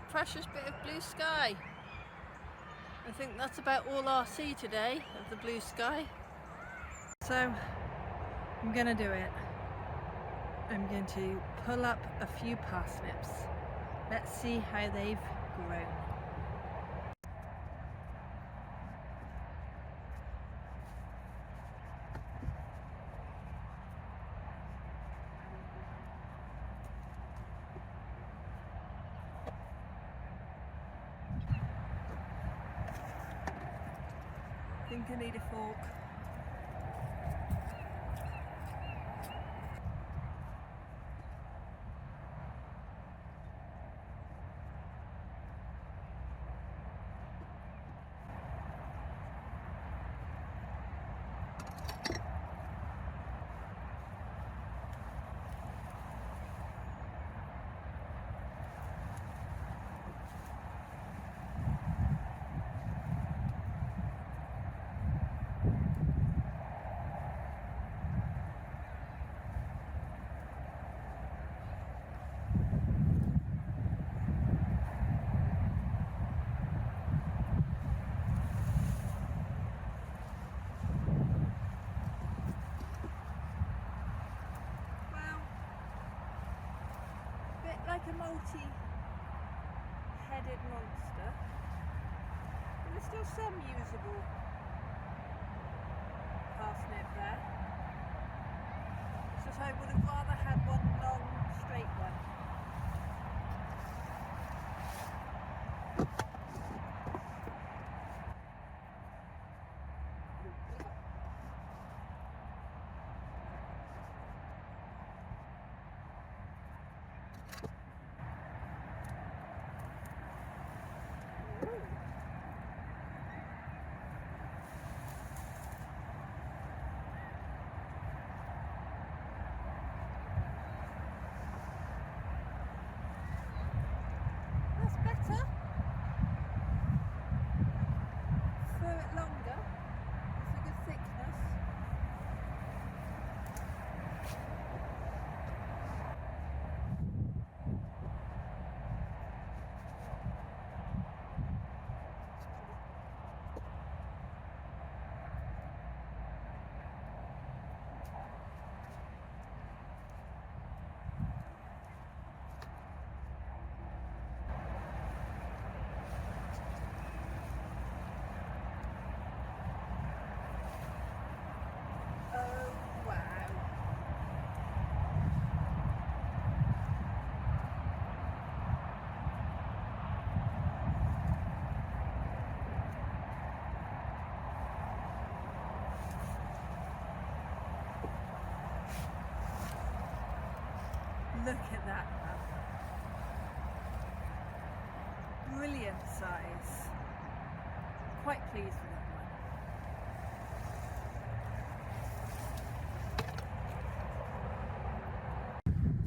precious bit of blue sky. I think that's about all I'll see today of the blue sky. So I'm gonna do it. I'm going to pull up a few parsnips. Let's see how they've grown. I think I need a fork. Like a multi-headed monster, but there's still some usable parsnip there. It's just I would have rather had one long straight one. Better. Throw it longer. It's a good thickness. Look at that. Brilliant size. Quite pleased with that one.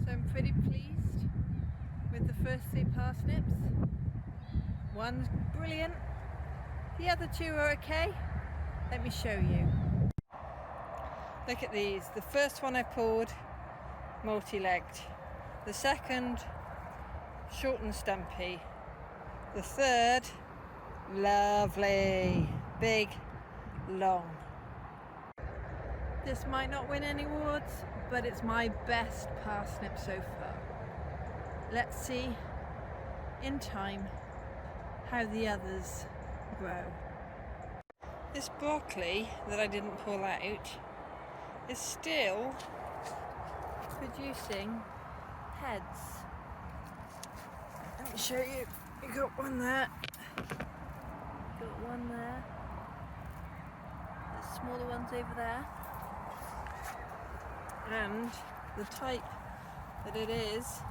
So I'm pretty pleased with the first 3 parsnips. One's brilliant. The other 2 are okay. Let me show you. Look at these. The first one I pulled, multi-legged. The second, short and stumpy. The third, lovely, big, long. This might not win any awards, but it's my best parsnip so far. Let's see in time how the others grow. This broccoli that I didn't pull out is still producing heads. Let me show you. You got one there. Got one there. The smaller ones over there. And the type that it is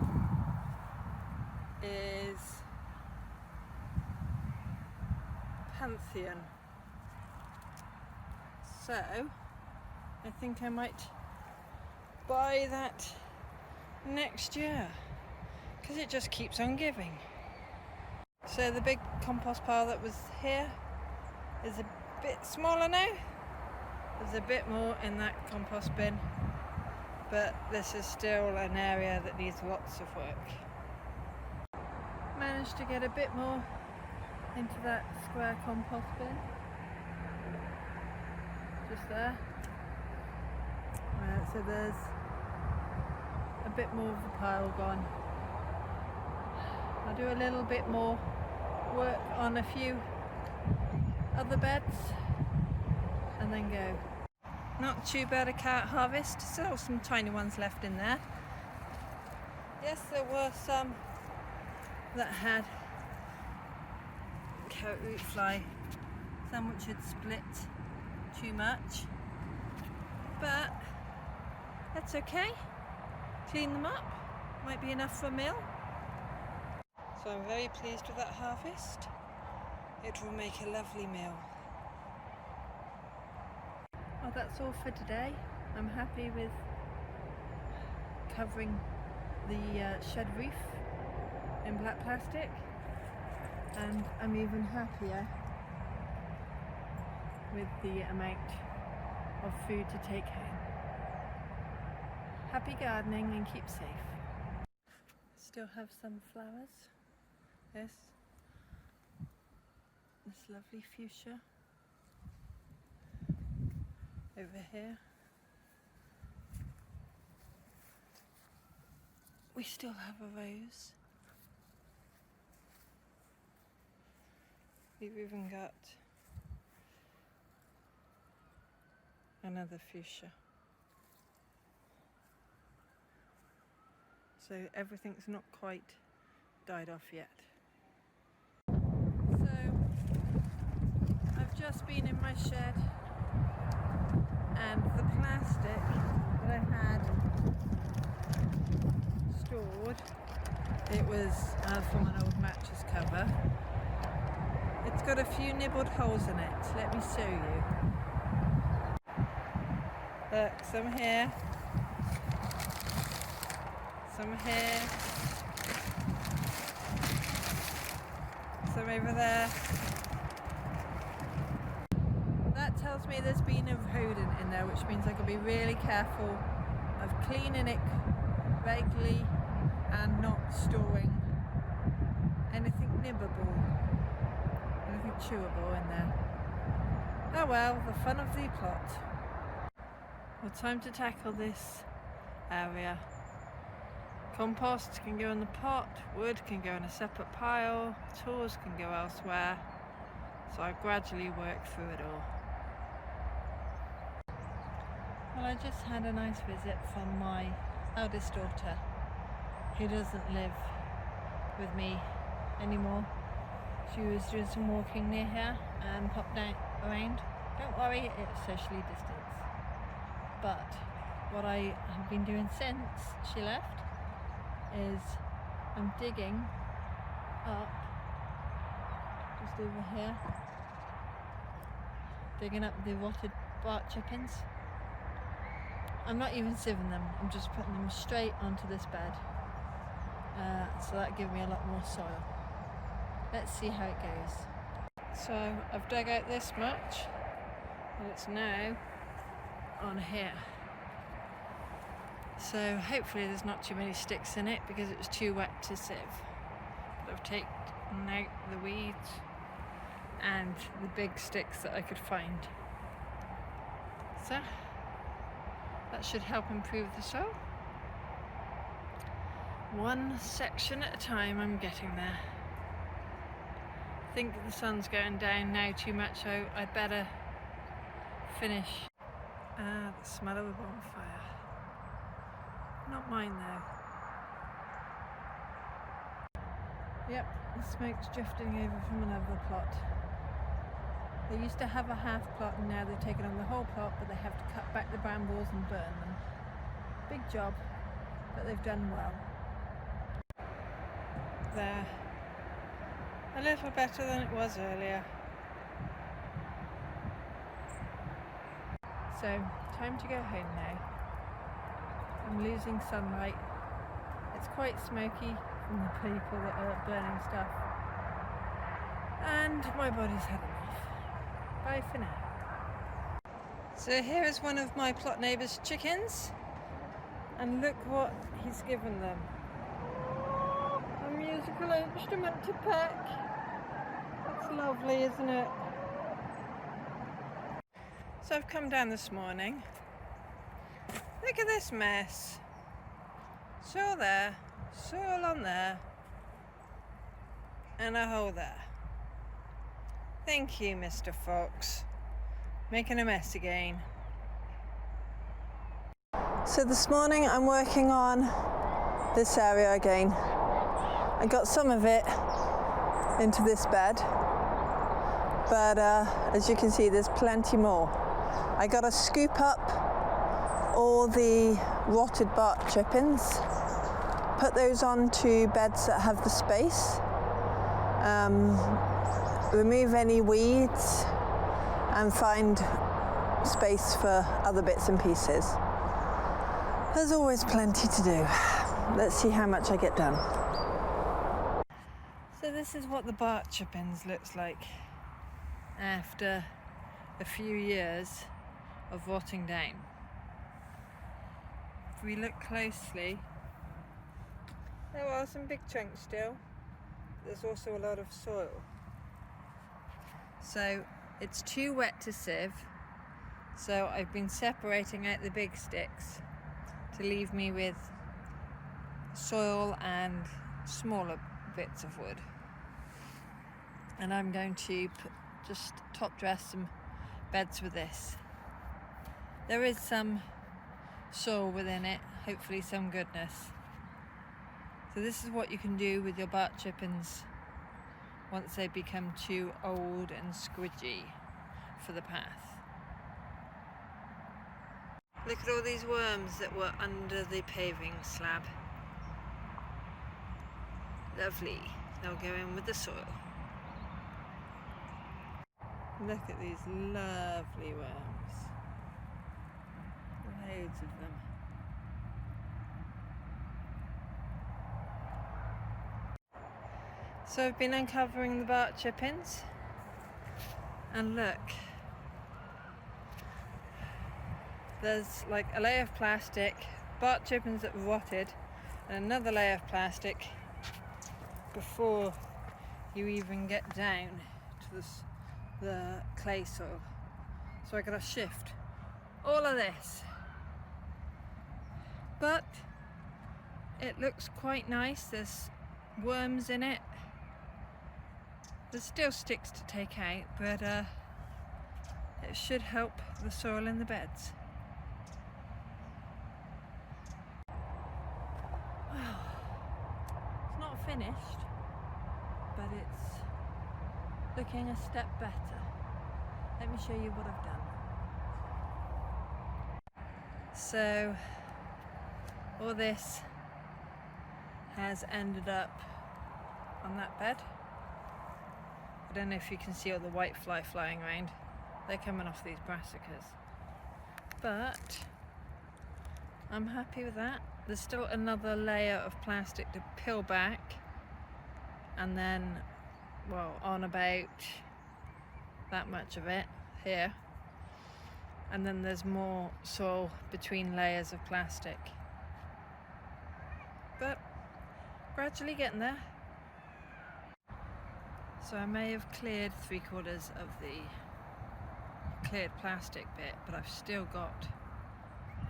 Pantheon. So I think I might buy that next year because it just keeps on giving. So the big compost pile that was here is a bit smaller now. There's a bit more in that compost bin, but this is still an area that needs lots of work. Managed managed to get a bit more into that square compost bin. Just there. So there's a bit more of the pile gone. I'll do a little bit more work on a few other beds and then go. Not too bad a carrot harvest, still some tiny ones left in there. Yes, there were some that had carrot root fly, some which had split too much, but that's okay. Clean them up, might be enough for a meal. So I'm very pleased with that harvest. It will make a lovely meal. Well, that's all for today. I'm happy with covering the shed roof in black plastic, and I'm even happier with the amount of food to take home. Happy gardening and keep safe. Still have some flowers. This lovely fuchsia over here. We still have a rose. We've even got another fuchsia. So everything's not quite died off yet. So I've just been in my shed, and the plastic that I had stored, it was from an old mattress cover. It's got a few nibbled holes in it. Let me show you. Look, some here, some here, some over there. That tells me there's been a rodent in there, which means I can be really careful of cleaning it regularly and not storing anything nibbable, anything chewable in there. Oh well, the fun of the plot. Well, time to tackle this area. Compost can go in the pot, wood can go in a separate pile, tools can go elsewhere, so I gradually work through it all. Well, I just had a nice visit from my eldest daughter, who doesn't live with me anymore. She was doing some walking near here and popped out around. Don't worry, it's socially distanced. But what I have been doing since she left is I'm digging up just over here, digging up the rotted bark chippings. I'm not even sieving them, I'm just putting them straight onto this bed, so that gives me a lot more soil. Let's see how it goes. So I've dug out this much and it's now on here. So hopefully there's not too many sticks in it because it was too wet to sieve. But I've taken out the weeds and the big sticks that I could find. So that should help improve the soil. One section at a time, I'm getting there. I think the sun's going down now too much, so I'd better finish. Ah, the smell of a bonfire. Not mine though. Yep, the smoke's drifting over from another plot. They used to have a half plot and now they've taken on the whole plot, but they have to cut back the brambles and burn them. Big job, but they've done well. There. A little better than it was earlier. So, time to go home now. I'm losing sunlight. It's quite smoky from the people that are burning stuff. And my body's had enough. Bye for now. So here is one of my plot neighbour's chickens. And look what he's given them. A musical instrument to peck. It's lovely, isn't it? So I've come down this morning. Look at this mess. Soil there, soil on there, and a hole there. Thank you, Mr. Fox. Making a mess again. So this morning I'm working on this area again. I got some of it into this bed, but as you can see, there's plenty more. I got to scoop up all the rotted bark chippings, put those onto beds that have the space, remove any weeds, and find space for other bits and pieces. There's always plenty to do. Let's see how much I get done. So this is what the bark chippings looks like after a few years of rotting down. If we look closely, there are some big chunks still. There's also a lot of soil. So it's too wet to sieve, so I've been separating out the big sticks to leave me with soil and smaller bits of wood. And I'm going to just top dress some beds with this. There is some soil within it, hopefully some goodness. So this is what you can do with your bark chippings once they become too old and squidgy for the path. Look at all these worms that were under the paving slab. Lovely, they'll go in with the soil. Look at these lovely worms. Loads of them. So I've been uncovering the bark chippings, and look, there's like a layer of plastic, bark chippings that rotted, and another layer of plastic before you even get down to the clay soil. So I gotta shift all of this, but it looks quite nice. There's worms in it. There's still sticks to take out, but it should help the soil in the beds. Well, it's not finished, but it's looking a step better. Let me show you what I've done. So all this has ended up on that bed. I don't know if you can see all the white fly flying around. They're coming off these brassicas. But I'm happy with that. There's still another layer of plastic to peel back, and then, well, on about that much of it here. And then there's more soil between layers of plastic. But gradually getting there. So I may have cleared 3/4 of the cleared plastic bit, but I've still got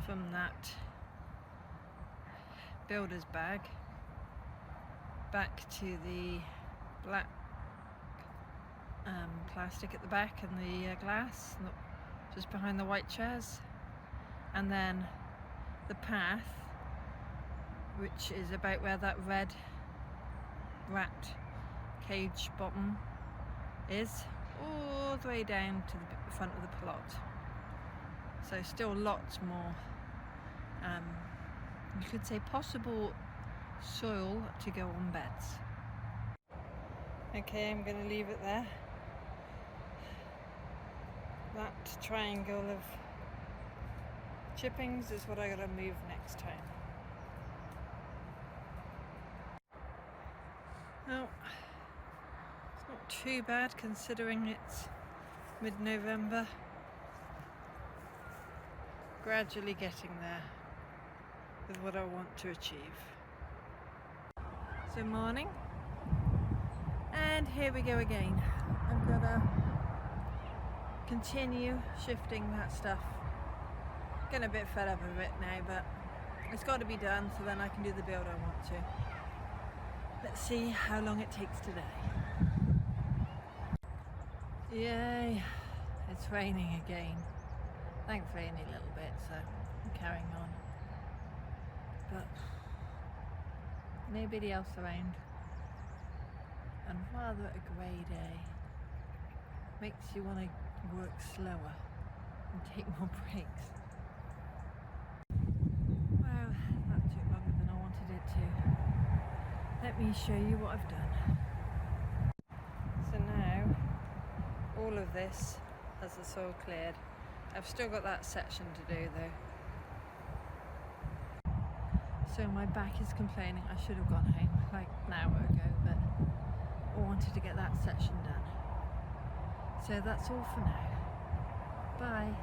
from that builder's bag back to the black plastic at the back and the glass just behind the white chairs, and then the path, which is about where that red rat cage bottom is, all the way down to the front of the plot. So still lots more, you could say, possible soil to go on beds. Okay, I'm going to leave it there. That triangle of chippings is what I got to move next time. Well, it's not too bad considering it's mid-November. Gradually getting there with what I want to achieve. So morning, And here we go again. I've got to continue shifting that stuff. Getting a bit fed up of it now, but it's got to be done so then I can do the build I want to. Let's see how long it takes today. Yay, it's raining again. Thankfully only a little bit, so I'm carrying on. But nobody else around. And rather a grey day. Makes you want to work slower and take more breaks. Wow, that took longer than I wanted it to. Let me show you what I've done. So now, all of this has the soil cleared. I've still got that section to do though. So my back is complaining I should have gone home like an hour ago, but I wanted to get that section done. So that's all for now. Bye.